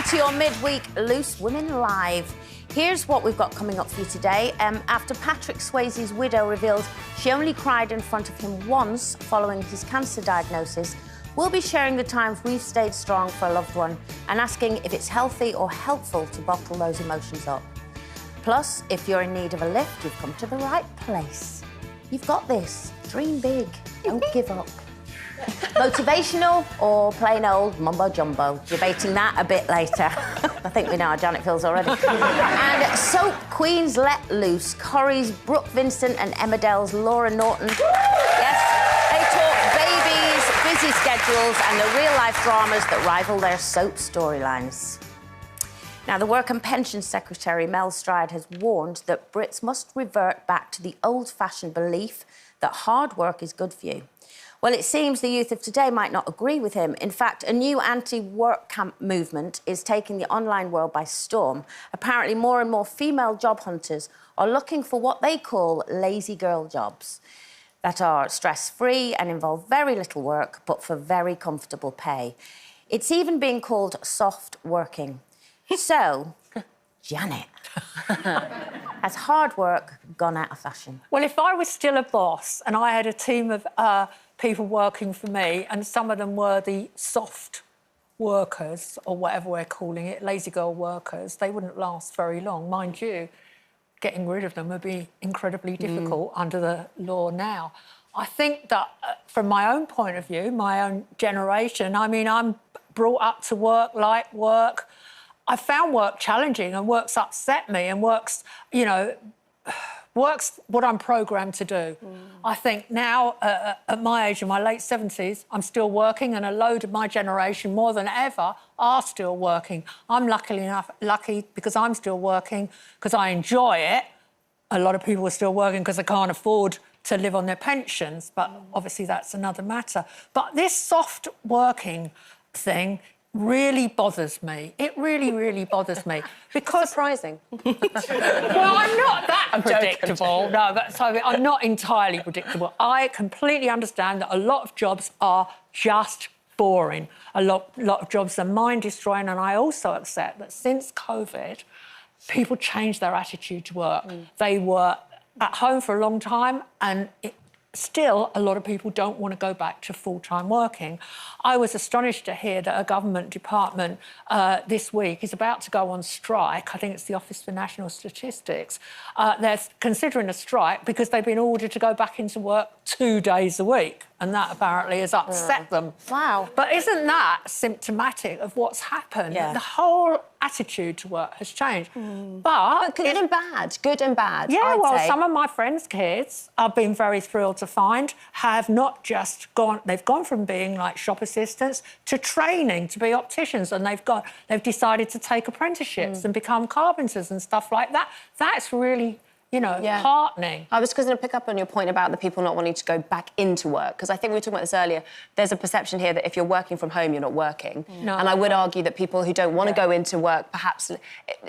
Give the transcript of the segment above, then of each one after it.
to your midweek Loose Women Live. Here's what we've got coming up for you today. After Patrick Swayze's widow revealed she only cried in front of him once following his cancer diagnosis, we'll be sharing the times we've stayed strong for a loved one and asking if it's healthy or helpful to bottle those emotions up. Plus, if you're in need of a lift, you've come to the right place. You've got this. Dream big. Don't give up. Motivational or plain old mumbo-jumbo? Debating that a bit later. I think we know how Janet feels already. And soap queens let loose. Corrie's Brooke Vincent and Emmerdale's Laura Norton. Yes, they talk babies, busy schedules and the real-life dramas that rival their soap storylines. Now, the Work and Pensions Secretary, Mel Stride, has warned that Brits must revert back to the old-fashioned belief that hard work is good for you. Well, it seems the youth of today might not agree with him. In fact, a new anti-work camp movement is taking the online world by storm. Apparently, more and more female job hunters are looking for what they call lazy girl jobs that are stress-free and involve very little work, but for very comfortable pay. It's even being called soft working. So, Janet, has hard work gone out of fashion? Well, if I was still a boss and I had a team of people working for me and some of them were the soft workers, or whatever we're calling it, lazy girl workers, they wouldn't last very long. Mind you, getting rid of them would be incredibly difficult under the law now. I think that, from my own point of view, my own generation, I mean, I'm brought up to work, like work. I found work challenging and work's upset me and work's, you know, work's what I'm programmed to do. I think now, at my age, in my late 70s, I'm still working and a load of my generation, more than ever, are still working. I'm lucky because I'm still working because I enjoy it. A lot of people are still working because they can't afford to live on their pensions, but obviously that's another matter. But this soft working thing really bothers me. It really, really bothers me. Because... Surprising. Well, I'm not that predictable. No, but I'm not entirely predictable. I completely understand that a lot of jobs are just boring. A lot of jobs are mind-destroying, and I also accept that since COVID, people changed their attitude to work. They were at home for a long time, and still, a lot of people don't want to go back to full-time working. I was astonished to hear that a government department this week is about to go on strike. I think it's the Office for National Statistics. They're considering a strike because they've been ordered to go back into work 2 days a week, and that apparently has upset them. Wow. But isn't that symptomatic of what's happened? Yeah. The whole attitude to work has changed. But good and bad. Good and bad. Yeah, I'd well, say. some of my friends' kids, I've been very thrilled to find, have not just gone... They've gone from being, like, shop assistants to training to be opticians, and they've decided to take apprenticeships and become carpenters and stuff like that. That's really, you know, heartening. I was going to pick up on your point about the people not wanting to go back into work, because I think we were talking about this earlier. There's a perception here that if you're working from home, you're not working. No. And I would argue that people who don't want to go into work, perhaps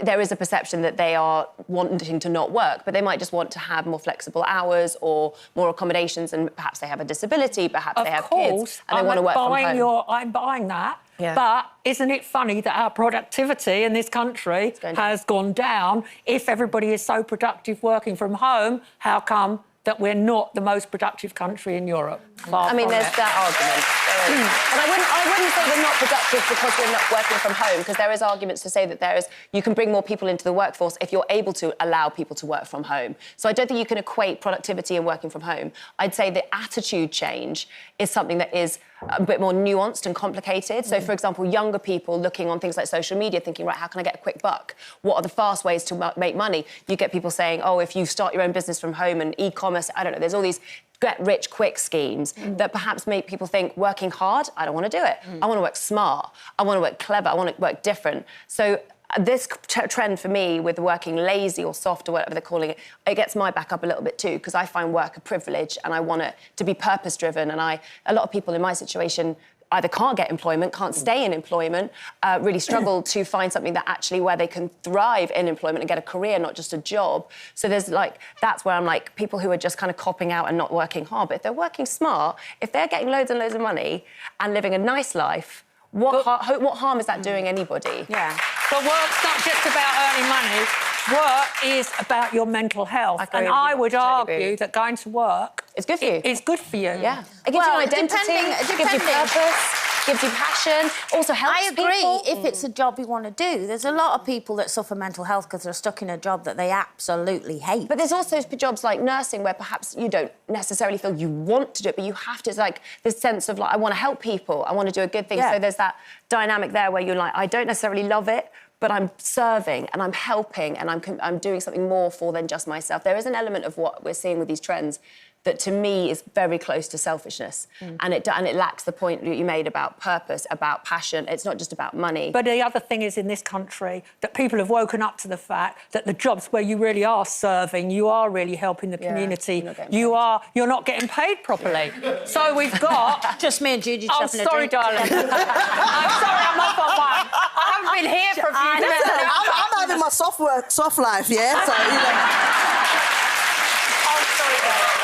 there is a perception that they are wanting to not work, but they might just want to have more flexible hours or more accommodations, and perhaps they have a disability, perhaps they have kids, and they want to work from home. I'm buying that. Yeah. But isn't it funny that our productivity in this country has gone down? If everybody is so productive working from home, how come that we're not the most productive country in Europe? I mean, there's that argument. And I wouldn't say we're not productive because we're not working from home, because there is arguments to say that you can bring more people into the workforce if you're able to allow people to work from home. So I don't think you can equate productivity and working from home. I'd say the attitude change is something that is a bit more nuanced and complicated. So, for example, younger people looking on things like social media, thinking, right, how can I get a quick buck? What are the fast ways to make money? You get people saying, oh, if you start your own business from home and e-commerce, I don't know, there's all these get-rich-quick schemes that perhaps make people think working hard, I don't want to do it. I want to work smart. I want to work clever. I want to work different. So this trend for me with working lazy or soft or whatever they're calling it, it gets my back up a little bit too, because I find work a privilege and I want it to be purpose-driven. And a lot of people in my situation either can't get employment, can't stay in employment, really struggle to find something that actually where they can thrive in employment and get a career, not just a job. So there's that's where I'm like, people who are just kind of copping out and not working hard, but if they're working smart, if they're getting loads and loads of money and living a nice life, what harm is that doing anybody? Yeah. But work's not just about earning money. Work is about your mental health. And I would argue that going to work... It's good for you. It's good for you. Yeah. It gives you an identity, it gives you purpose, gives you passion, also helps people. I agree if it's a job you want to do. There's a lot of people that suffer mental health because they're stuck in a job that they absolutely hate. But there's also jobs like nursing where perhaps you don't necessarily feel you want to do it, but you have to. It's like this sense of, like, I want to help people, I want to do a good thing. Yeah. So there's that dynamic there where you're like, I don't necessarily love it, but I'm serving and I'm helping and I'm doing something more for than just myself. There is an element of what we're seeing with these trends that, to me, is very close to selfishness. And it lacks the point that you made about purpose, about passion. It's not just about money. But the other thing is, in this country, that people have woken up to the fact that the jobs where you really are serving, you are really helping the community, you're not getting paid properly. So we've got... Just me and Judy. Oh, sorry, darling. I'm sorry, I'm up on one. I haven't been here for a few minutes. I'm having my soft life, yeah? So, you know... Oh, sorry, darling.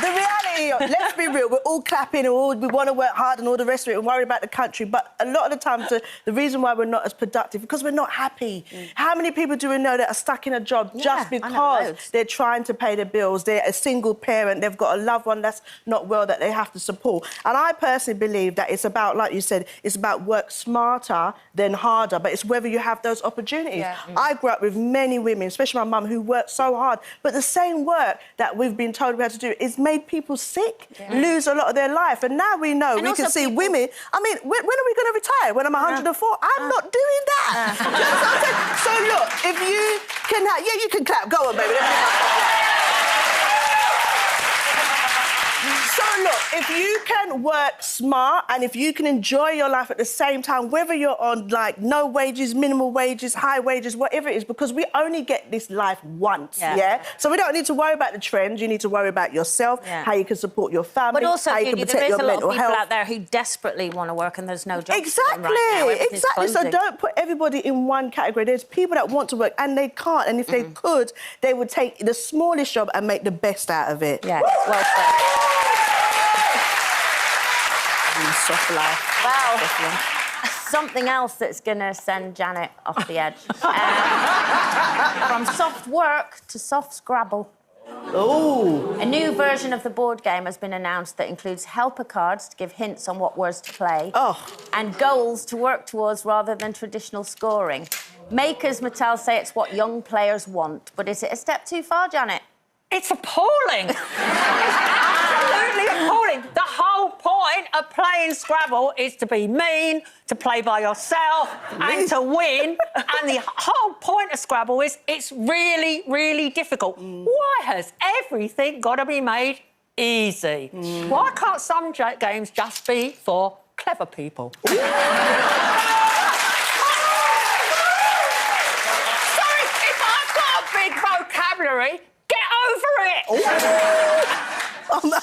The reality, let's be real, we're all clapping and we want to work hard and all the rest of it and worry about the country, but a lot of the times the reason why we're not as productive because we're not happy. How many people do we know that are stuck in a job just because they're trying to pay their bills, they're a single parent, they've got a loved one that's not well that they have to support? And I personally believe that it's about, like you said, it's about work smarter than harder, but it's whether you have those opportunities. Yeah. I grew up with many women, especially my mum, who worked so hard, but the same work that we've been told we have to do is made people sick, lose a lot of their life. And now we know, we can see women... I mean, when are we going to retire? When I'm 104? I'm not doing that. Do you know what I'm saying? So, look, if you can... Yeah, you can clap. Go on, baby. So, look, if you can work smart and if you can enjoy your life at the same time, whether you're on, like, no wages, minimal wages, high wages, whatever it is, because we only get this life once, yeah? So we don't need to worry about the trends. You need to worry about yourself, how you can support your family, but also, how you can protect there is your a lot mental of people health. out there who desperately want to work and there's no jobs Exactly, for them right now. exactly. So don't put everybody in one category. There's people that want to work and they can't, and if they could, they would take the smallest job and make the best out of it. Yeah, well said. Soft life. Wow. Something else that's going to send Janet off the edge. From soft work to soft Scrabble. Ooh. A new version of the board game has been announced that includes helper cards to give hints on what words to play and goals to work towards rather than traditional scoring. Makers, Mattel, say it's what young players want, but is it a step too far, Janet? It's appalling. It's absolutely appalling. The whole point of playing Scrabble is to be mean, to play by yourself and to win. And the whole point of Scrabble is it's really, really difficult. Why has everything got to be made easy? Why can't some games just be for clever people? Sorry, if I've got a big vocabulary, get over it!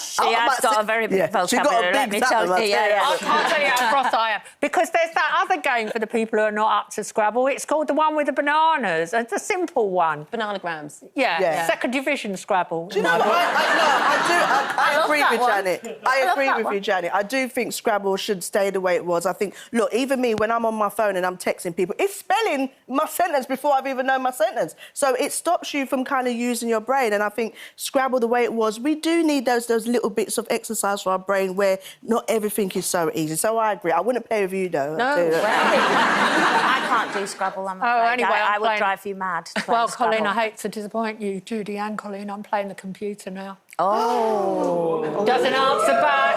She has got a very big vocabulary, let me tell you. I can't tell you how cross I am. Because there's that other game for the people who are not up to Scrabble. It's called the one with the bananas. It's a simple one. Bananagrams. Yeah. Second division Scrabble. Do you know what? I agree with Janet. I agree with you, Janet. I do think Scrabble should stay the way it was. I think, look, even me, when I'm on my phone and I'm texting people, it's spelling my sentence before I've even known my sentence. So it stops you from kind of using your brain. And I think Scrabble, the way it was, we do need those little bits of exercise for our brain where not everything is so easy. So I agree. I wouldn't play with you, though. No, I can't do Scrabble, I'm afraid. Anyway, I would drive you mad. Well, Coleen, I hate to disappoint you, Judy and Coleen, I'm playing the computer now. Oh. Doesn't answer back.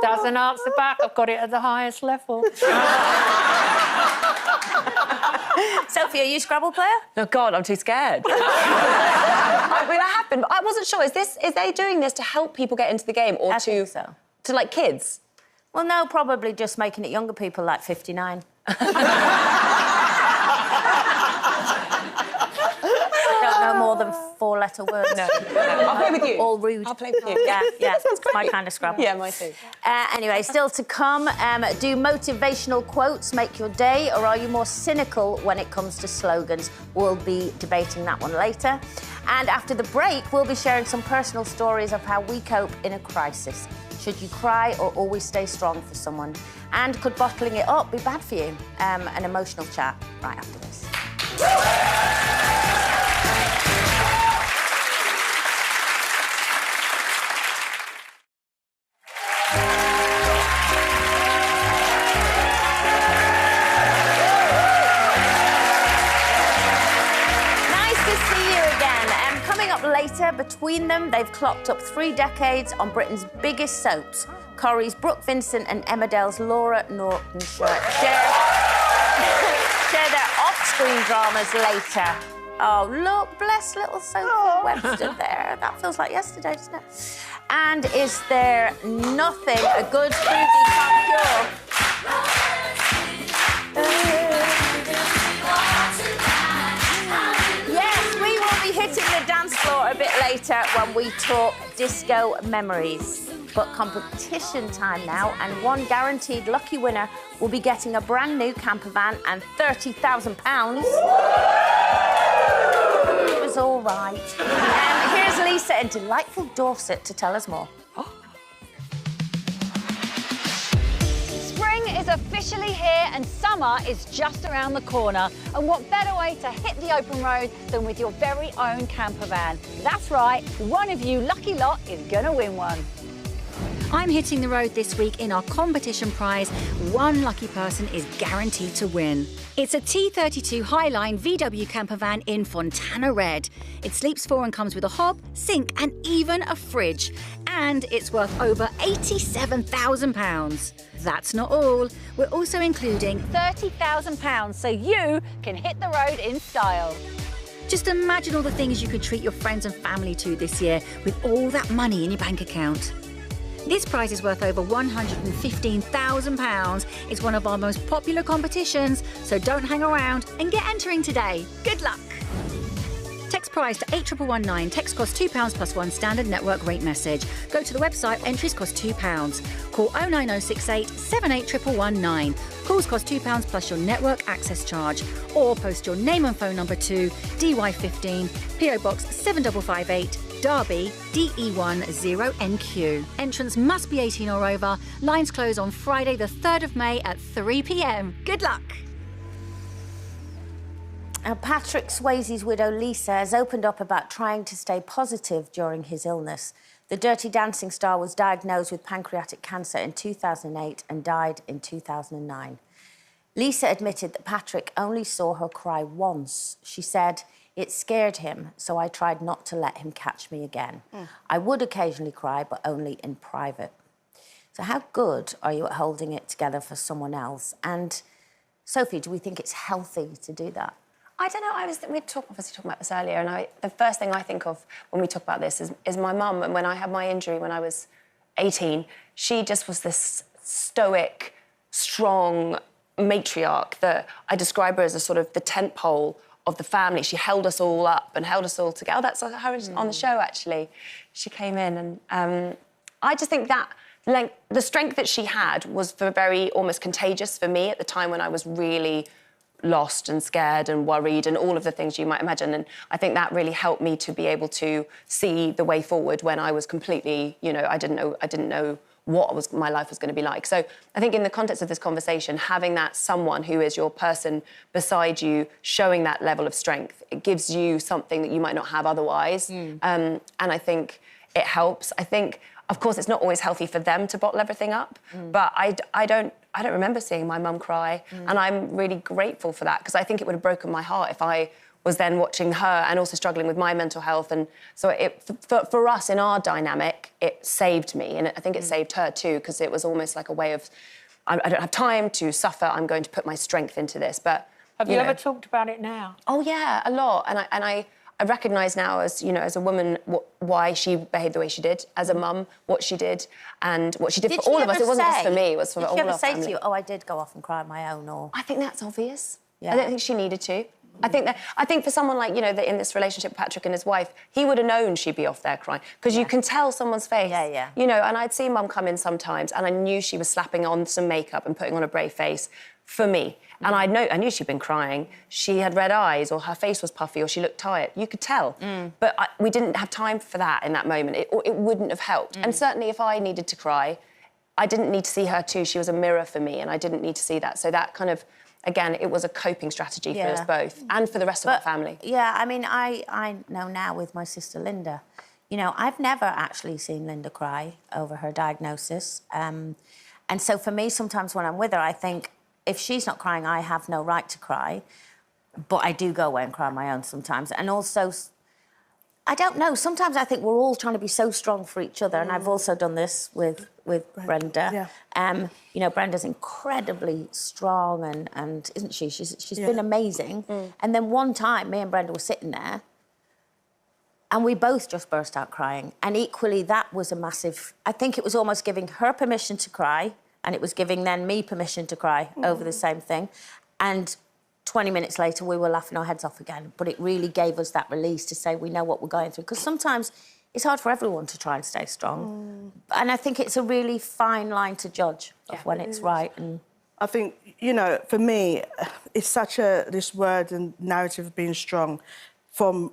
Doesn't answer back. I've got it at the highest level. Sophie, are you a Scrabble player? Oh, God, I'm too scared. I mean, that happened, but I wasn't sure. Is they doing this to help people get into the game or I think so. To, like, kids? Well, no, probably just making it younger people, like 59. Don't know more than 4-letter words. No. I'll play with you. All rude. I'll play with you. Yeah, my kind of Scrabble. Yeah, mine too. Anyway, still to come, do motivational quotes make your day, or are you more cynical when it comes to slogans? We'll be debating that one later. And after the break, we'll be sharing some personal stories of how we cope in a crisis. Should you cry or always stay strong for someone? And could bottling it up be bad for you? An emotional chat right after this. Later, between them, they've clocked up 3 decades on Britain's biggest soaps. Corrie's Brooke Vincent and Emmerdale's Laura Norton share their off-screen dramas later. Oh, look, bless little Sophie Webster there. That feels like yesterday, doesn't it? And is there nothing a good movie can't cure? Hitting the dance floor a bit later when we talk disco memories. But competition time now, and one guaranteed lucky winner will be getting a brand new camper van and £30,000. It was all right. Here's Lisa in delightful Dorset to tell us more. Spring is officially here and summer is just around the corner. And what better way to hit the open road than with your very own camper van? That's right, one of you lucky lot is gonna win one. I'm hitting the road this week in our competition prize. One lucky person is guaranteed to win. It's a T32 Highline VW camper van in Fontana Red. It sleeps 4 and comes with a hob, sink and even a fridge. And it's worth over £87,000. That's not all. We're also including £30,000 so you can hit the road in style. Just imagine all the things you could treat your friends and family to this year with all that money in your bank account. This prize is worth over £115,000. It's one of our most popular competitions, so don't hang around and get entering today. Good luck! Text prize to 81119. Text costs £2 plus 1 standard network rate message. Go to the website, entries cost £2. Call 09068 781119. Calls cost £2 plus your network access charge. Or post your name and phone number to DY15, PO Box 7558, Derby, DE10NQ. Entrance must be 18 or over. Lines close on Friday the 3rd of May at 3 p.m. Good luck! Now, Patrick Swayze's widow, Lisa, has opened up about trying to stay positive during his illness. The Dirty Dancing star was diagnosed with pancreatic cancer in 2008 and died in 2009. Lisa admitted that Patrick only saw her cry once. She said, "It scared him, so I tried not to let him catch me again. I would occasionally cry, but only in private." So how good are you at holding it together for someone else? And, Sophie, do we think it's healthy to do that? I don't know. We obviously talking about this earlier, and the first thing I think of when we talk about this is my mum. And when I had my injury when I was 18, she just was this stoic, strong matriarch that I describe her as a sort of the tent pole of the family. She held us all up and held us all together. Oh, that's her on the show, actually. She came in, and I just think that the strength that she had was very almost contagious for me at the time when I was really lost and scared and worried and all of the things you might imagine. And I think that really helped me to be able to see the way forward when I was completely, I didn't know what my life was going to be like. So I think in the context of this conversation, having that someone who is your person beside you, showing that level of strength, it gives you something that you might not have otherwise. And I think it helps. I think, of course, it's not always healthy for them to bottle everything up, but I don't remember seeing my mum cry, and I'm really grateful for that, because I think it would have broken my heart if I was then watching her and also struggling with my mental health. And so for us in our dynamic, it saved me, and I think it saved her too, because it was almost like a way of, I don't have time to suffer, I'm going to put my strength into this. But have you ever talked about it now? Oh yeah, a lot. And I recognise now as a woman why she behaved the way she did, as a mum, what she did and what she did for all of us. It wasn't just for me, it was for all our family. Did she ever say to you, "Oh, I did go off and cry on my own," or...? I think that's obvious. Yeah. I don't think she needed to. I think for someone like, you know, that in this relationship, Patrick and his wife, he would have known she'd be off there crying because you can tell someone's face. Yeah. You know, and I'd see Mum come in sometimes and I knew she was slapping on some makeup and putting on a brave face for me. And I knew she'd been crying. She had red eyes or her face was puffy or she looked tired. You could tell. But we didn't have time for that in that moment. It wouldn't have helped. And certainly if I needed to cry, I didn't need to see her too. She was a mirror for me and I didn't need to see that. So that kind of... Again, it was a coping strategy for us both and for the rest of our family. Yeah, I mean, I know now with my sister Linda, you know, I've never actually seen Linda cry over her diagnosis. And so for me, sometimes when I'm with her, I think if she's not crying, I have no right to cry. But I do go away and cry on my own sometimes. And also, I don't know, sometimes I think we're all trying to be so strong for each other. And I've also done this with Brenda. Yeah. You know, Brenda's incredibly strong and isn't she? She's been amazing. And then one time, me and Brenda were sitting there and we both just burst out crying. And equally, that was a massive... I think it was almost giving her permission to cry and it was giving then me permission to cry over the same thing. And 20 minutes later, we were laughing our heads off again. But it really gave us that release to say we know what we're going through. Because sometimes... it's hard for everyone to try and stay strong. And I think it's a really fine line to judge of when it's right. And I think, you know, for me, it's such this word and narrative of being strong from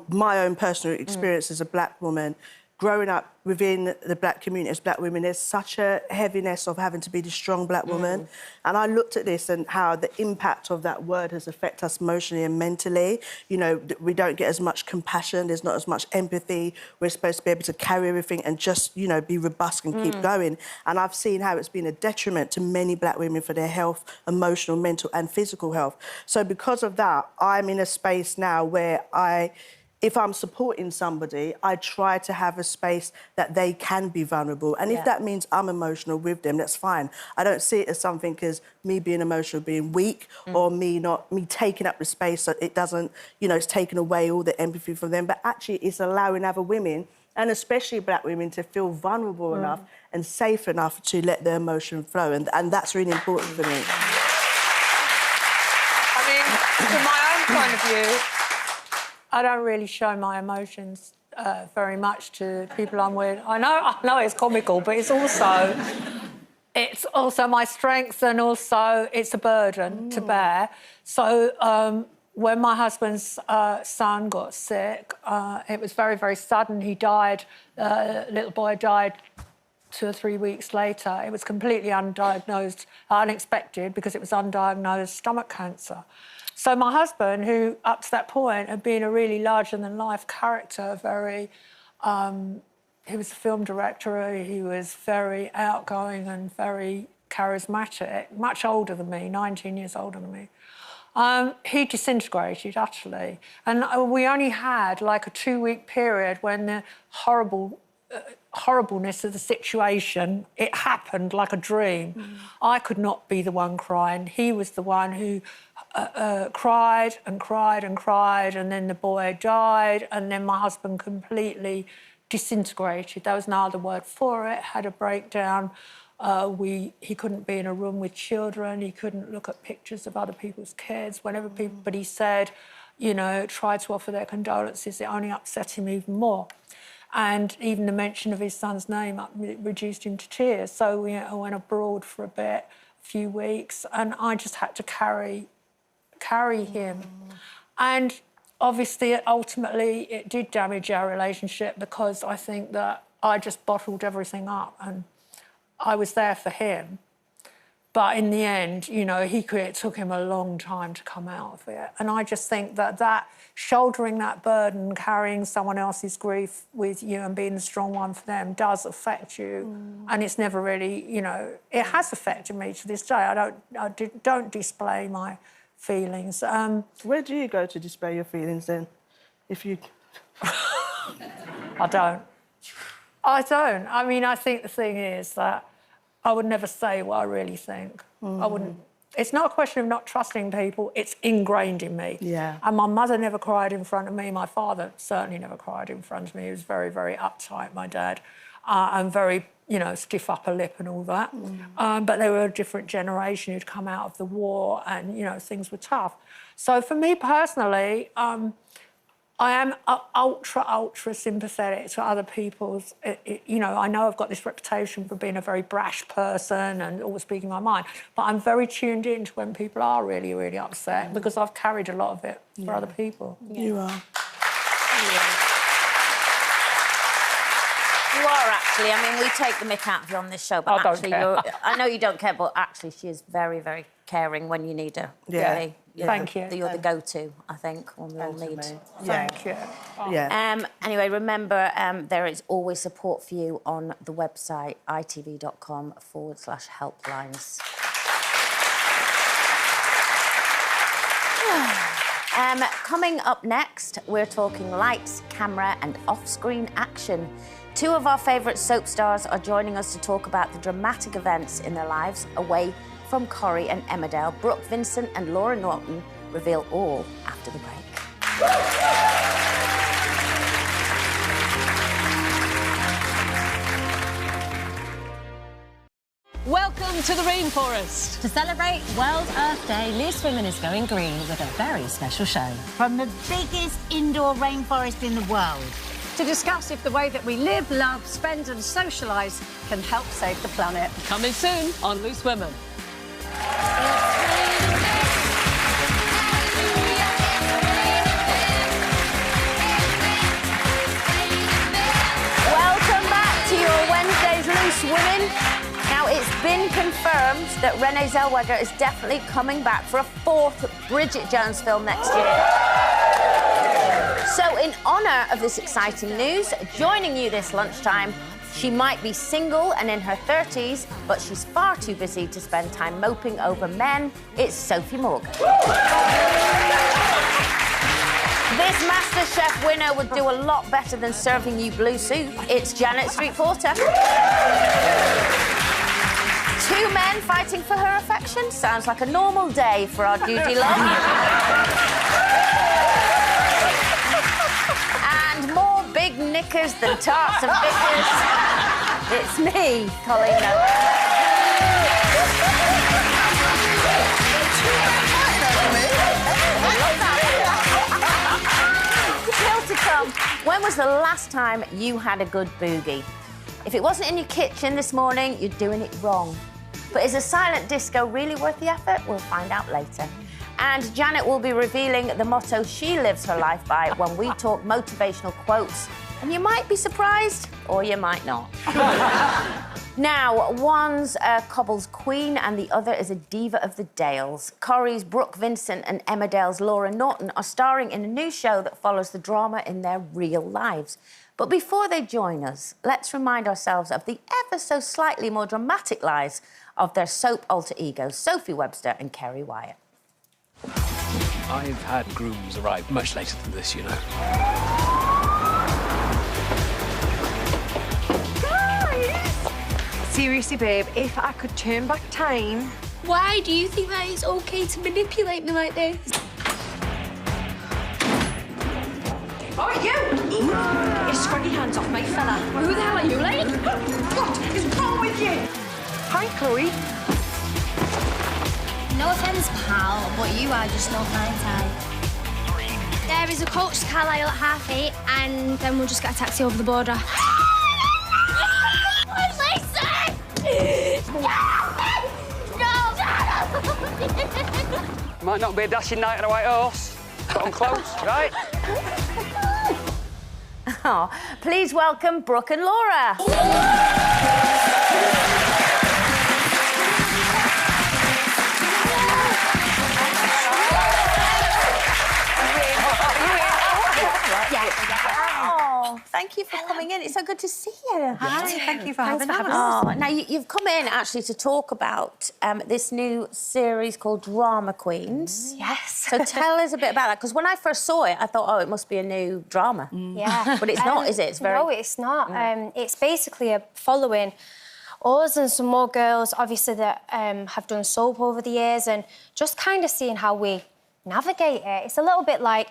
my own personal experience as a black woman, growing up within the black community as black women, there's such a heaviness of having to be the strong black woman. And I looked at this and how the impact of that word has affected us emotionally and mentally. You know, we don't get as much compassion, there's not as much empathy. We're supposed to be able to carry everything and just, you know, be robust and keep going. And I've seen how it's been a detriment to many black women for their health, emotional, mental and physical health. So because of that, I'm in a space now where if I'm supporting somebody, I try to have a space that they can be vulnerable. And if that means I'm emotional with them, that's fine. I don't see it as something as me being emotional being weak or me taking up the space so it doesn't, you know, it's taking away all the empathy from them. But actually, it's allowing other women, and especially black women, to feel vulnerable enough and safe enough to let their emotion flow. And that's really important for me. I mean, from my own point of view, I don't really show my emotions very much to people I'm with. I know it's comical, but it's also my strength and also it's a burden to bear. So when my husband's son got sick, it was very, very sudden. He died, little boy died 2 or 3 weeks later. It was completely undiagnosed, unexpected, because it was undiagnosed stomach cancer. So my husband, who up to that point had been a really larger-than-life character, he was a film director, he was very outgoing and very charismatic, much older than me, 19 years older than me. He disintegrated utterly. And we only had like a 2-week period when the horribleness of the situation, it happened like a dream. I could not be the one crying. He was the one who cried and cried and cried, and then the boy died, and then my husband completely disintegrated. There was no other word for it, had a breakdown. He couldn't be in a room with children, he couldn't look at pictures of other people's kids. Whenever anybody said, you know, tried to offer their condolences, it only upset him even more. And even the mention of his son's name reduced him to tears. So I went abroad for a few weeks, and I just had to carry him. And obviously, ultimately, it did damage our relationship because I think that I just bottled everything up and I was there for him. But in the end, you know, it took him a long time to come out of it. And I just think that shouldering that burden, carrying someone else's grief with you and being the strong one for them does affect you. And it's never really, you know, it has affected me to this day. I don't display my feelings. Where do you go to display your feelings then? If you... I don't. I mean, I think the thing is that I would never say what I really think. I wouldn't. It's not a question of not trusting people, it's ingrained in me. Yeah. And my mother never cried in front of me, my father certainly never cried in front of me. He was very, very uptight, my dad, and very you know, stiff upper lip and all that. But they were a different generation who'd come out of the war and, you know, things were tough. So for me personally, I am ultra sympathetic to other people's... you know, I know I've got this reputation for being a very brash person and always speaking my mind, but I'm very tuned in to when people are really, really upset because I've carried a lot of it for other people. You are. You are, actually. I mean, we take the mick out of you on this show, but actually, I know you don't care, but actually, she is very, very caring when you need her. Yeah. Really. Thank you. You're the go-to, I think, when we all need. Thank you. Yeah. Anyway, remember, there is always support for you on the website, itv.com/helplines. Coming up next, we're talking lights, camera and off-screen action. Two of our favourite soap stars are joining us to talk about the dramatic events in their lives away from Corrie and Emmerdale. Brooke Vincent and Laura Norton reveal all after the break. Welcome to the rainforest. To celebrate World Earth Day, Loose Women is going green with a very special show. From the biggest indoor rainforest in the world. To discuss if the way that we live, love, spend and socialise can help save the planet. Coming soon on Loose Women. Welcome back to your Wednesday's Loose Women. Now, it's been confirmed that Renée Zellweger is definitely coming back for a fourth Bridget Jones film next year. So, in honour of this exciting news, joining you this lunchtime, she might be single and in her 30s, but she's far too busy to spend time moping over men. It's Sophie Morgan. This MasterChef winner would do a lot better than serving you blue soup. It's Janet Street Porter. Two men fighting for her affection? Sounds like a normal day for our Judy Long. And more big knickers than tarts and bickers. It's me, Coleen. Still to come. When was the last time you had a good boogie? If it wasn't in your kitchen this morning, you're doing it wrong. But is a silent disco really worth the effort? We'll find out later. And Janet will be revealing the motto she lives her life by when we talk motivational quotes. And you might be surprised, or you might not. Now, one's a Cobble's queen and the other is a diva of the Dales. Corrie's Brooke Vincent and Emmerdale's Laura Norton are starring in a new show that follows the drama in their real lives. But before they join us, let's remind ourselves of the ever so slightly more dramatic lives of their soap alter egos, Sophie Webster and Kerry Wyatt. I've had grooms arrive much later than this, you know. Guys! Seriously, babe, if I could turn back time... Why do you think that it's OK to manipulate me like this? Oh, you! Get your scraggy hands off me, fella. Who the hell are you, Lane? What is wrong with you? Hi, Chloe. No offence, pal, but you are just not my type. There is a coach to Carlisle at 8:30, and then we'll just get a taxi over the border. Listen! No! Might not be a dashing night on a white horse. Got on close, right? Oh, please welcome Brooke and Laura. Oh, thank you for coming in. It's so good to see you. Hi, thank you for having us. Oh, now you've come in actually to talk about this new series called Drama Queens. Yes. So tell us a bit about that, because when I first saw it, I thought, oh, it must be a new drama. Yeah. But it's not, is it? It's very... No, it's not. It's basically a following us and some more girls, obviously, that have done soap over the years, and just kind of seeing how we navigate it. It's a little bit like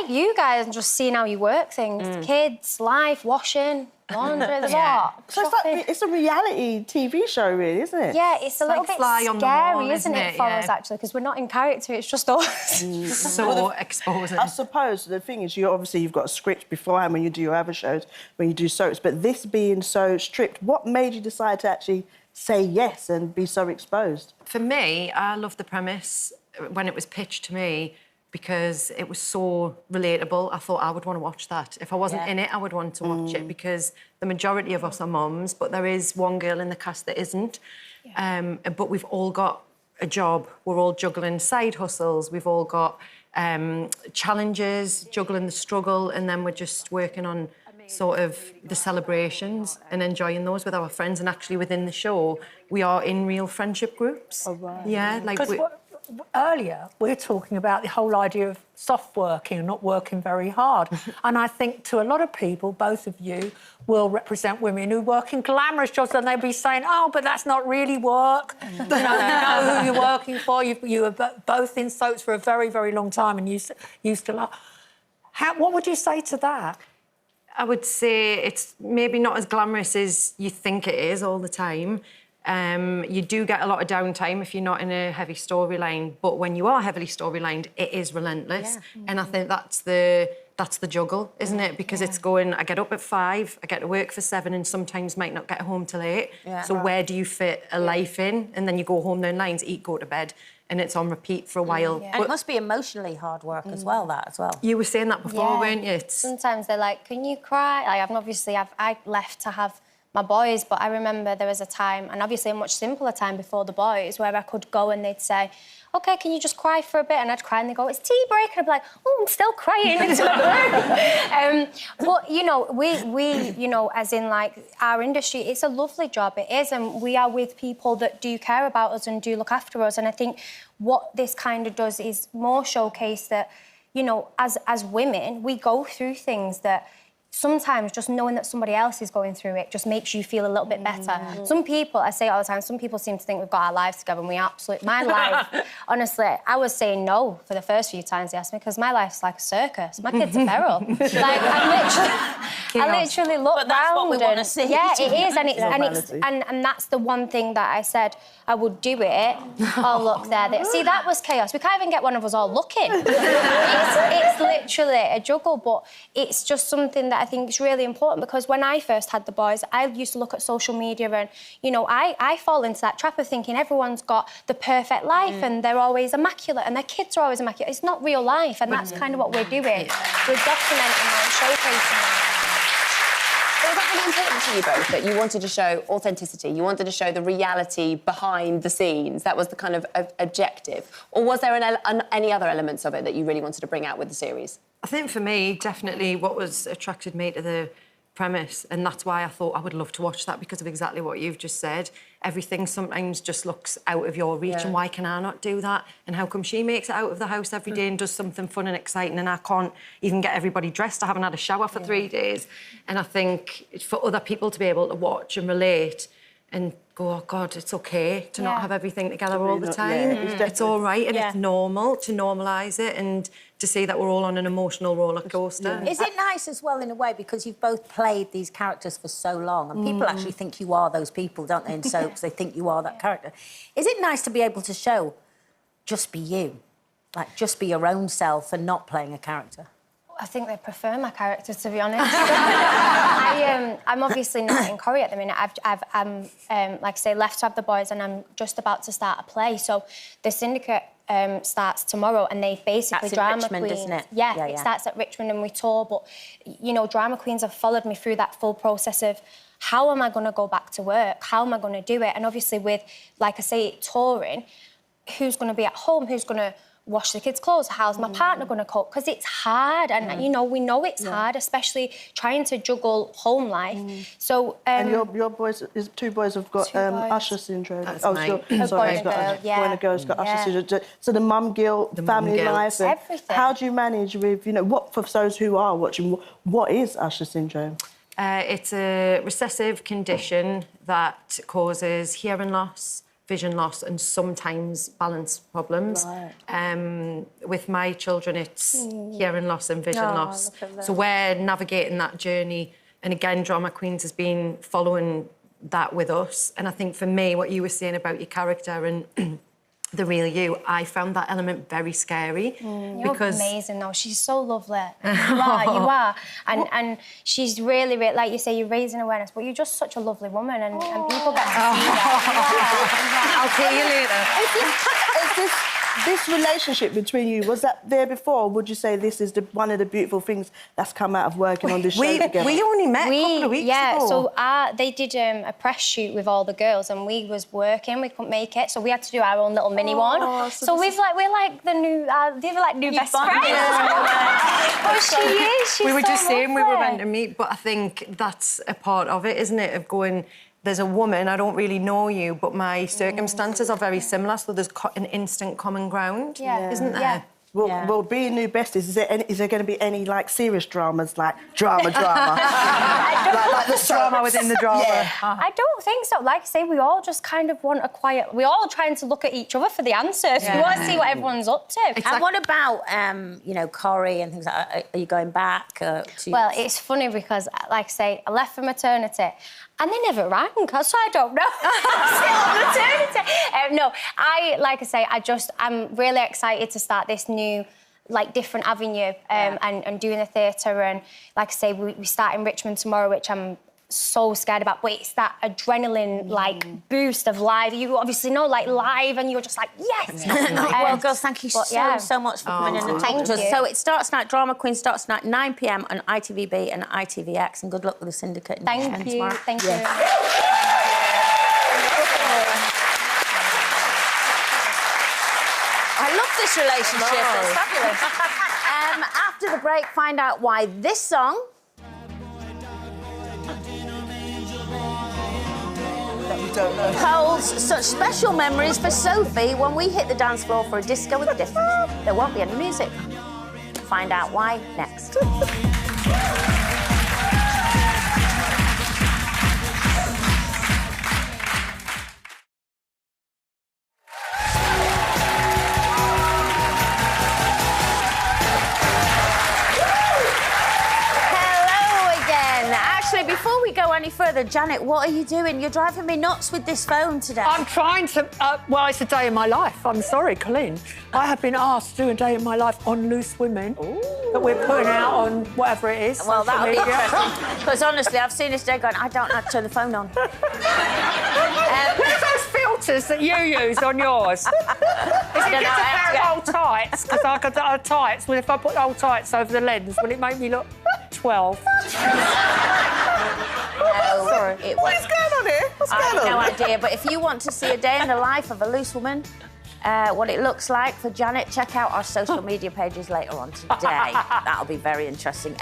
you guys, and just seeing how you work things. Kids, life, washing, laundry, there's a lot. So it's a reality TV show, really, isn't it? Yeah, it's a little bit scary, isn't it, for us, Yeah. actually, because we're not in character, it's just us. So exposing. I suppose the thing is, you've got a script beforehand when you do your other shows, when you do soaps, but this being so strict, what made you decide to actually say yes and be so exposed? For me, I loved the premise when it was pitched to me because it was so relatable. I thought I would want to watch that. If I wasn't in it, I would want to watch it because the majority of us are mums, but there is one girl in the cast that isn't. But we've all got a job. We're all juggling side hustles. We've all got challenges, juggling the struggle, and then we're just working on sort of the celebrations and enjoying those with our friends. And actually within the show, we are in real friendship groups. Oh, right. Yeah, like... Earlier, we're talking about the whole idea of soft working and not working very hard. And I think to a lot of people, both of you will represent women who work in glamorous jobs and they'll be saying, oh, but that's not really work. You know who you're working for. You were both in soaps for a very, very long time and you still are. What would you say to that? I would say it's maybe not as glamorous as you think it is all the time. You do get a lot of downtime if you're not in a heavy storyline, but when you are heavily storylined, it is relentless. Yeah. And I think that's the juggle, isn't it? Because it's going, I get up at 5, I get to work for 7 and sometimes might not get home till 8. Yeah. So where do you fit a life in? And then you go home, learn lines, eat, go to bed, and it's on repeat for a while. Yeah. And it must be emotionally hard work as well, that as well. You were saying that before, weren't you? Sometimes they're like, can you cry? I left to have my boys, but I remember there was a time, and obviously a much simpler time before the boys, where I could go and they'd say, OK, can you just cry for a bit? And I'd cry and they'd go, it's tea break. And I'd be like, oh, I'm still crying into the room. But, you know, we, you know, as in, like, our industry, it's a lovely job, it is, and we are with people that do care about us and do look after us. And I think what this kind of does is more showcase that, you know, as women, we go through things that sometimes just knowing that somebody else is going through it just makes you feel a little bit better. Some people, I say it all the time, some people seem to think we've got our lives together and we absolutely... My life, honestly, I was saying no for the first few times they asked me because my life's like a circus. My kids are feral. Like, I literally look but that's round what we want to see. Yeah, it is, and that's the one thing that I said I would do it. Oh, look, there. See, that was chaos. We can't even get one of us all looking. It's literally a juggle, but it's just something that I think is really important because when I first had the boys, I used to look at social media and, you know, I fall into that trap of thinking everyone's got the perfect life and they're always immaculate and their kids are always immaculate. It's not real life, and that's kind of what we're doing. We're documenting and showcasing that. So was that really important to you both, that you wanted to show authenticity, you wanted to show the reality behind the scenes? That was the kind of objective? Or was there any other elements of it that you really wanted to bring out with the series? I think for me, definitely what was attracted me to the premise, and that's why I thought I would love to watch that because of exactly what you've just said. Everything sometimes just looks out of your reach, and why can I not do that? And how come she makes it out of the house every day and does something fun and exciting, and I can't even get everybody dressed? I haven't had a shower for 3 days. And I think for other people to be able to watch and relate and go, oh, God, it's OK to not have everything together all the time. It's all right and it's normal to normalise it and to see that we're all on an emotional roller coaster. Is it nice as well, in a way, because you've both played these characters for so long and people actually think you are those people, don't they, in soaps? They think you are that character. Is it nice to be able to show just be you? Like, just be your own self and not playing a character? I think they prefer my character, to be honest. I'm obviously not in Corrie at the minute. I'm like I say, left to have the boys and I'm just about to start a play. So the Syndicate starts tomorrow and they basically... That's drama in Richmond, queens. isn't it? Yeah, it starts at Richmond and we tour. But, you know, drama queens have followed me through that full process of how am I going to go back to work? How am I going to do it? And obviously with, like I say, touring, who's going to be at home? Who's going to wash the kids' clothes? How's my partner going to cope? Because it's hard, and you know we know it's hard, especially trying to juggle home life. So and your boys, two boys have got Usher syndrome. That's boy and a girl's got Usher syndrome. So the mum guilt, family life, and everything. How do you manage with, you know, what for those who are watching? What is Usher syndrome? It's a recessive condition that causes hearing loss, vision loss and sometimes balance problems. Right. With my children, it's hearing loss and vision loss. So we're navigating that journey And again, Drama Queens has been following that with us. And I think for me, what you were saying about your character and the real you, I found that element very scary. You're amazing, though. She's so lovely. You are. And she's really, really, like you say, you're raising awareness, but you're just such a lovely woman, and people get to see that. I'll tell you later. Is this relationship between you, was that there before, or would you say this is one of the beautiful things that's come out of working on this show together? We only met a couple of weeks ago. So they did a press shoot with all the girls, and we was working, we couldn't make it, so we had to do our own little mini one. So we're like the new, they're like new best friends. But she is, she's we were so just saying we were lovely. meant to meet, but I think that's a part of it, isn't it? Of going, there's a woman, I don't really know you, but my circumstances are very similar, so there's an instant common ground, isn't there? Yeah. Well, being new besties, is there going to be any, like, serious dramas, like drama? like the drama within the drama. Yeah. I don't think so. Like I say, we all just kind of want a quiet... We're all trying to look at each other for the answers. We want to see what everyone's up to. And what about, you know, Corrie and things like that? Are you going back to... Well, it's funny because, like I say, I left for maternity and they never rang, so I don't know. I'm still on maternity. No, like I say, I'm really excited to start this new, like, different avenue and doing the theatre. And, like I say, we start in Richmond tomorrow, which I'm so scared about, but it's that adrenaline, like, boost of live. You obviously know, like, live, and you're just like, yes! Well, girls, thank you so much for coming in and talking to us. So it starts tonight, Drama Queen starts tonight, 9 p.m. on ITVB and ITVX, and good luck with the syndicate. Thank you. Thank you. I love this relationship. It's fabulous. After the break, find out why this song holds such special memories for Sophie when we hit the dance floor for a disco with a difference. There won't be any music. Find out why next. Before we go any further, Janet, what are you doing? You're driving me nuts with this phone today. I'm trying to... well, it's a day in my life. I'm sorry, Coleen. I have been asked to do a day in my life on Loose Women that we're putting out on whatever it is. Well, that'll be interesting. Because, honestly, I've seen this day going, I don't know how to turn the phone on. What's those filters that you use on yours? Is it just a pair of old tights? Because I could have tights. Well, if I put old tights over the lens, will it make me look 12? No, sorry. What is going on here? What's going on? I have no idea, but if you want to see a day in the life of a loose woman, what it looks like for Janet, check out our social media pages later on today. That'll be very interesting.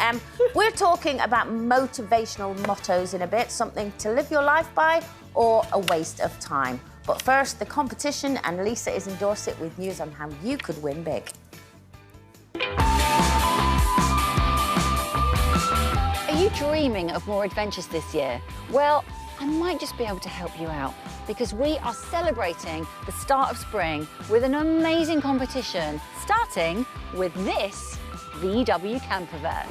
We're talking about motivational mottos in a bit, something to live your life by or a waste of time. But first, the competition, and Lisa is in Dorset with news on how you could win big. Are you dreaming of more adventures this year? Well, I might just be able to help you out because we are celebrating the start of spring with an amazing competition, starting with this VW camper van.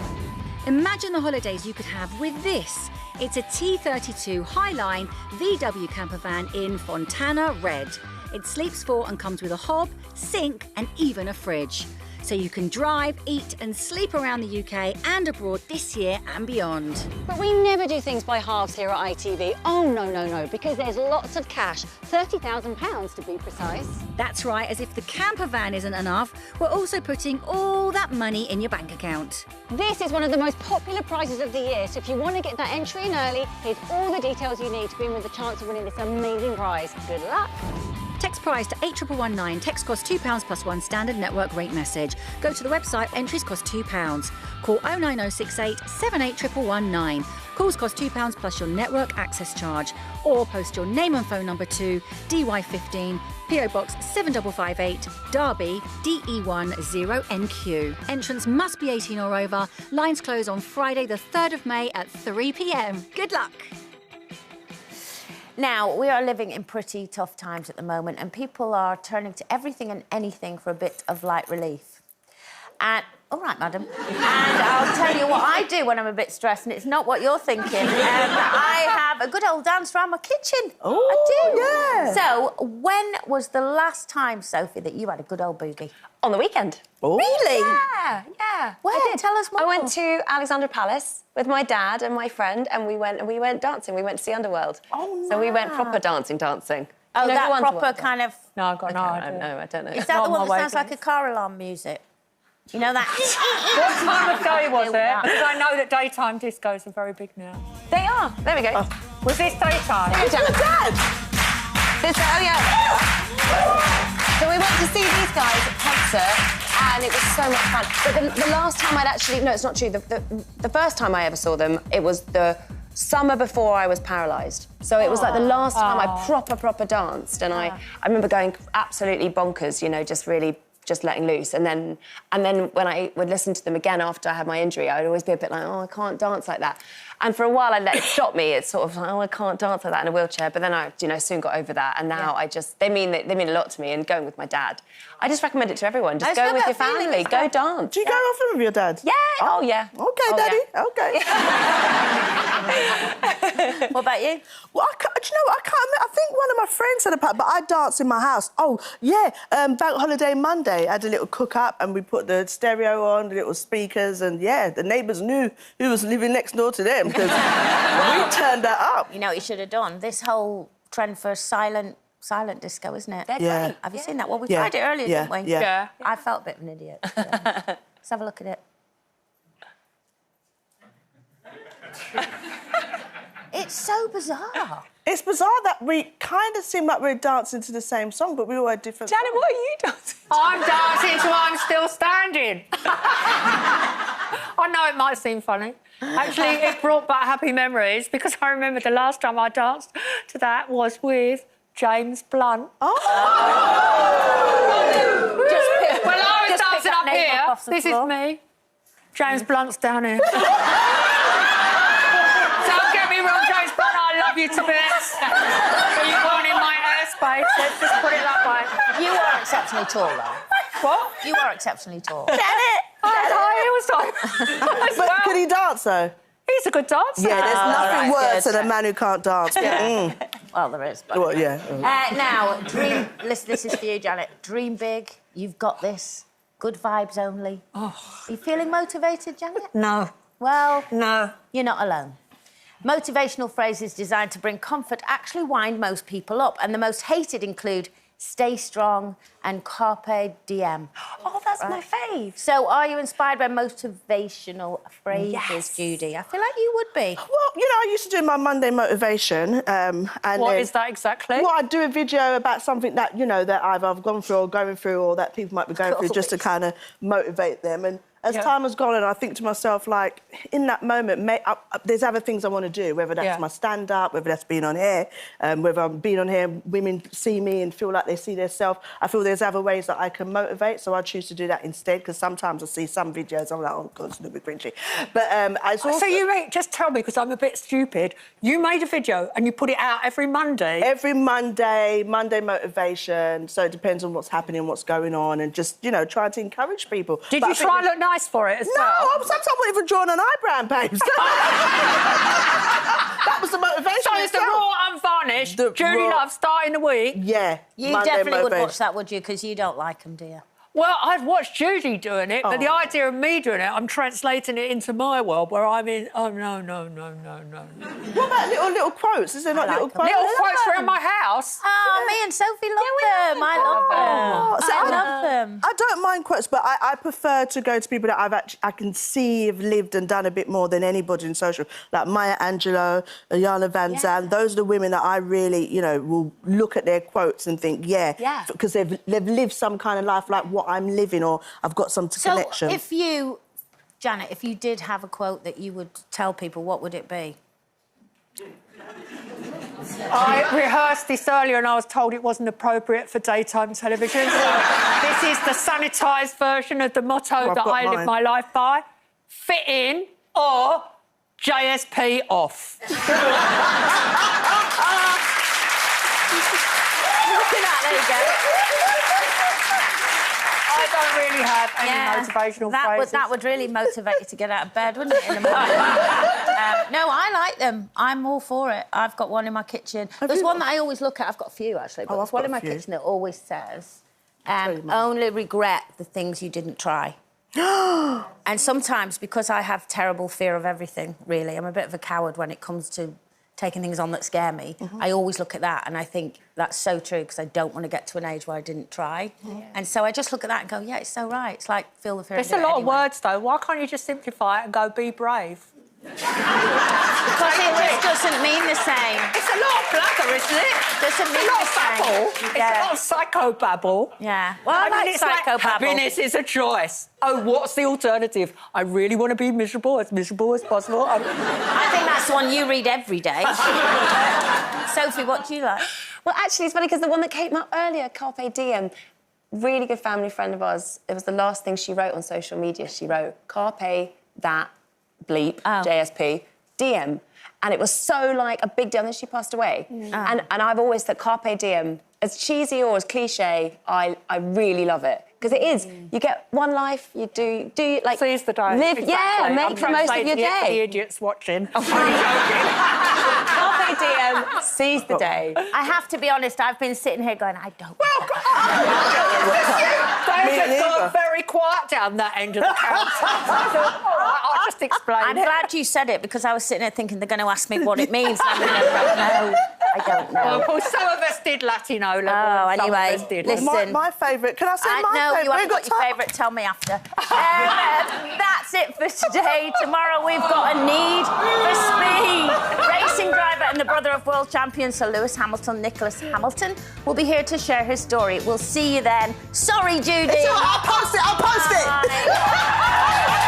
Imagine the holidays you could have with this. It's a T32 Highline VW camper van in Fontana Red. It sleeps 4 and comes with a hob, sink and even a fridge. So you can drive, eat and sleep around the UK and abroad this year and beyond. But we never do things by halves here at ITV. Oh, no, because there's lots of cash, £30,000 to be precise. That's right, as if the camper van isn't enough, we're also putting all that money in your bank account. This is one of the most popular prizes of the year, so if you want to get that entry in early, here's all the details you need to be in with a chance of winning this amazing prize. Good luck. Text prize to 81119. Text costs £2 plus 1 standard network rate message. Go to the website, entries cost £2. Call 09068 781119. Calls cost £2 plus your network access charge. Or post your name and phone number to DY15, PO Box 7558, Derby, DE10NQ. Entrance must be 18 or over. Lines close on Friday the 3rd of May at 3 p.m. Good luck. Now, we are living in pretty tough times at the moment, and people are turning to everything and anything for a bit of light relief. And All right, madam. And I'll tell you what I do when I'm a bit stressed, and it's not what you're thinking. I have a good old dance around my kitchen. Oh, I do. Yeah. So, when was the last time, Sophie, that you had a good old boogie? On the weekend. Oh. Really? Yeah. Where? Tell us more. I went to Alexandra Palace with my dad and my friend, and we went dancing. We went to see Underworld. Oh, so we went proper dancing. Oh, You know that who proper Underworld? kind of... No, I've got no idea. No, I don't know. Is that the one that sounds like a car alarm music? You know that? What time of day was it? Because I know that daytime discos are very big now. They are. There we go. Oh. Was this daytime? Oh, yeah. So we went to see these guys at concert, and it was so much fun. But the last time I'd actually... No, it's not true. The first time I ever saw them, it was the summer before I was paralysed. So it was like the last time I proper danced, and I remember going absolutely bonkers, you know, just really... just letting loose. And then when I would listen to them again after I had my injury, I would always be a bit like, oh, I can't dance like that. And for a while, I let it stop me. It's sort of like, oh, I can't dance like that in a wheelchair. But then I, soon got over that. And now they mean a lot to me. And going with my dad, I just recommend it to everyone. Just go with your family. Go dance. Do you go often with your dad? Yeah. Oh, yeah. Okay, Daddy. Yeah. Okay. What about you? Well, do you know what? I can't remember. I think one of my friends had a party, but I danced in my house. Oh, yeah. Bank Holiday Monday, I had a little cook-up and we put the stereo on, the little speakers, and, yeah, the neighbours knew who was living next door to them because we turned that up. You know what you should have done? This whole trend for silent disco, isn't it? They're great. Have you seen that? Well, we tried it earlier, didn't we? Yeah. I felt a bit of an idiot. Yeah. Let's have a look at it. It's so bizarre. It's bizarre that we kind of seem like we're dancing to the same song, but we all had different Janet, songs. what are you dancing to? I'm dancing to I'm Still Standing. I know it might seem funny. Actually, it brought back happy memories because I remember the last time I danced to that was with James Blunt. Oh! Well, I was dancing up here. This is me. James Blunt's down here. Don't get me wrong, James Blunt, I love you to bits. But you weren't in my airspace, let's just put it that way. You are exceptionally tall, though. What? You are exceptionally tall. Janet! He was like... But could he dance, though? He's a good dancer. Yeah, there's nothing right, worse good. than a man who can't dance. Yeah. Well, there is. But... Well, yeah. Now, listen, this is for you, Janet. Dream big. You've got this. Good vibes only. Oh. Are you feeling motivated, Janet? No. Well, no. You're not alone. Motivational phrases designed to bring comfort actually wind most people up, and the most hated include stay strong and carpe diem. Oh, that's my fave. So are you inspired by motivational phrases, Yes. Judy? I feel like you would be. Well, I used to do my Monday motivation. And what is that exactly? Well, I'd do a video about something that, that I've either gone through or going through or that people might be going through just to kind of motivate them. And as time has gone on, I think to myself, like, in that moment, there's other things I want to do, whether that's my stand-up, whether that's being on here, whether I'm being on here, women see me and feel like they see themselves. I feel there's other ways that I can motivate, so I choose to do that instead, because sometimes I see some videos, I'm like, oh, God, it's a little bit cringy. But it's also... So just tell me, because I'm a bit stupid, you made a video and you put it out every Monday? Every Monday motivation, so it depends on what's happening, what's going on, and just, trying to encourage people. Did you try and look nice for it as well? No, sometimes I wouldn't even draw an eyebrow, babes. That was the motivation. So it's the raw, unvarnished, Judy Love starting the week? Yeah. You definitely would watch that, would you? Because you don't like them, do you? Well, I'd watched Judy doing it, but the idea of me doing it, I'm translating it into my world where I'm in, oh, no. What about little quotes? Is there not little quotes? Little quotes around my house? Oh, me and Sophie love them. I love them. I love them. I don't mind quotes, but I prefer to go to people that I can see have lived and done a bit more than anybody in social, like Maya Angelou, Ayana Van Zandt. Those are the women that I really, will look at their quotes and think, because they've lived some kind of life like what I'm living, or I've got some connection. So Janet, if you did have a quote that you would tell people, what would it be? I rehearsed this earlier and I was told it wasn't appropriate for daytime television. So this is the sanitised version of the motto that I live my life by. Fit in or JSP off. Look at that, there you go. I don't really have any motivational phrases. That would really motivate you to get out of bed, wouldn't it, in the morning? No, I like them. I'm all for it. I've got one in my kitchen. There's one that I always look at. I've got a few, actually, but there's one in my kitchen that always says, only regret the things you didn't try. And sometimes, because I have terrible fear of everything, really, I'm a bit of a coward when it comes to taking things on that scare me. I always look at that and I think that's so true because I don't want to get to an age where I didn't try. And so I just look at that and go, yeah, it's so right. It's like, feel the fear. There's a lot of words, though. Why can't you just simplify it and go, be brave? Because it just doesn't mean the same. It's a lot of blather, isn't it? Doesn't mean the same. It's a lot of psychobabble. Yeah. Well, I mean, like it's psychobabble. Happiness is a choice. Oh, what's the alternative? I really want to be as miserable as possible. I think that's the one you read every day. Sophie, what do you like? Well, actually, it's funny because the one that came up earlier, Carpe Diem, really good family friend of ours, it was the last thing she wrote on social media. She wrote, Carpe, that, bleep, JSP, DM. And it was so, like, a big deal. And then she passed away. And I've always thought Carpe Diem, as cheesy or as cliché, I really love it. Because it is, you get one life, you do like... Seize the day. Live, yeah, make the most of your day. For the idiots watching. Carpe Diem, seize the day. I have to be honest, I've been sitting here going, I don't... They've gone very quiet down that end of the counter. I'll just explain. I'm glad you said it, because I was sitting there thinking they're going to ask me what it means. I don't know. Well, some of us did Latino level. Oh, anyway, listen. My favourite. Can I say my favourite? No, you haven't got your favourite. Tell me after. That's it for today. Tomorrow we've got a need for speed. Racing driver and the brother of world champion Sir Lewis Hamilton, Nicholas Hamilton, will be here to share his story. We'll see you then. Sorry, Judy. It's all right, I'll post it.